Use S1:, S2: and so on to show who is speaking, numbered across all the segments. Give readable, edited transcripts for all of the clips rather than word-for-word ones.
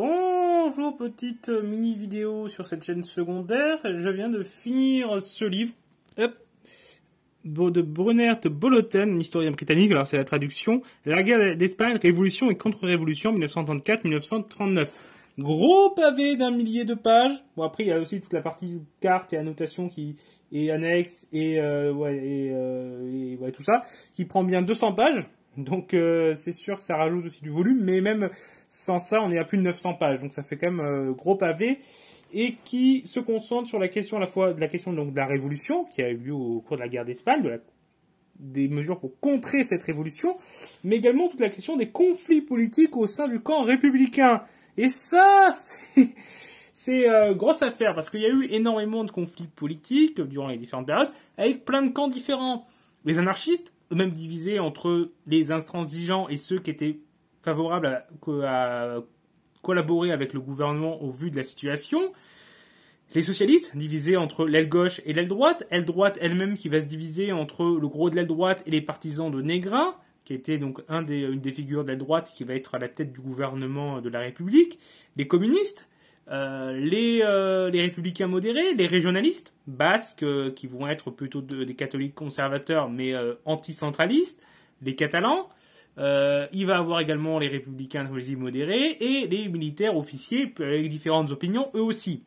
S1: Bonjour, petite mini vidéo sur cette chaîne secondaire. Je viens de finir ce livre de Brunert Boloten, un historien britannique. Alors c'est la traduction. La guerre d'Espagne, révolution et contre-révolution 1934-1939. Gros pavé d'1 millier de pages. Bon, après il y a aussi toute la partie carte et annotation qui est annexe et tout ça qui prend bien 200 pages. Donc c'est sûr que ça rajoute aussi du volume, mais même sans ça, on est à plus de 900 pages. Donc ça fait quand même gros pavé et qui se concentre sur la question à la fois de la question donc de la révolution qui a eu lieu au cours de la guerre d'Espagne, des mesures pour contrer cette révolution, mais également toute la question des conflits politiques au sein du camp républicain. Et ça, c'est grosse affaire parce qu'il y a eu énormément de conflits politiques durant les différentes périodes avec plein de camps différents. Les anarchistes, eux-mêmes divisés entre les intransigeants et ceux qui étaient favorables à collaborer avec le gouvernement au vu de la situation. Les socialistes, divisés entre l'aile gauche et l'aile droite elle-même qui va se diviser entre le gros de l'aile droite et les partisans de Negrin, qui était donc une des figures de l'aile droite qui va être à la tête du gouvernement de la République. Les communistes, les républicains modérés, les régionalistes, basques, qui vont être plutôt des catholiques conservateurs, mais anticentralistes, les catalans. Il va avoir également les républicains modérés et les militaires officiers avec différentes opinions, eux aussi.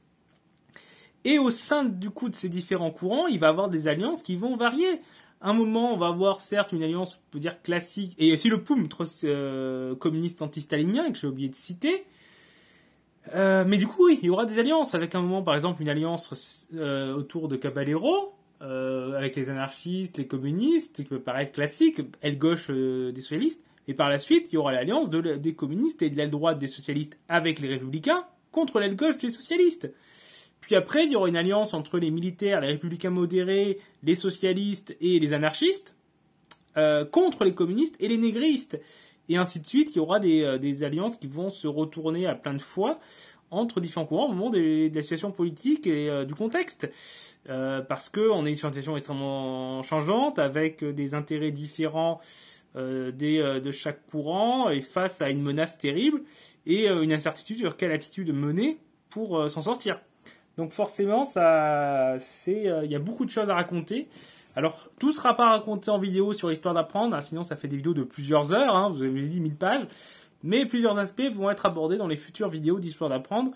S1: Et au sein du coup de ces différents courants, il va avoir des alliances qui vont varier. À un moment, on va avoir certes une alliance, on peut dire classique, et aussi le POUM, communiste anti-stalinien, que j'ai oublié de citer. Mais du coup, oui, il y aura des alliances, avec un moment, par exemple, une alliance autour de Caballero, avec les anarchistes, les communistes, qui peut paraître classique, aile gauche des socialistes, et par la suite, il y aura l'alliance des communistes et de l'aile droite des socialistes avec les républicains contre l'aile gauche des socialistes. Puis après, il y aura une alliance entre les militaires, les républicains modérés, les socialistes et les anarchistes, contre les communistes et les négristes. Et ainsi de suite, il y aura des alliances qui vont se retourner à plein de fois entre différents courants au moment de la situation politique et du contexte. Parce qu'on est sur une situation extrêmement changeante, avec des intérêts différents de chaque courant, et face à une menace terrible, et une incertitude sur quelle attitude mener pour s'en sortir. Donc forcément, il y a beaucoup de choses à raconter. Alors, tout ne sera pas raconté en vidéo sur Histoire d'apprendre, hein, sinon ça fait des vidéos de plusieurs heures, hein, vous avez dit 1000 pages, mais plusieurs aspects vont être abordés dans les futures vidéos d'Histoire d'apprendre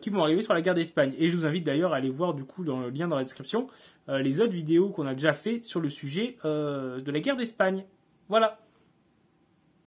S1: qui vont arriver sur la guerre d'Espagne. Et je vous invite d'ailleurs à aller voir du coup dans le lien dans la description les autres vidéos qu'on a déjà fait sur le sujet de la guerre d'Espagne. Voilà.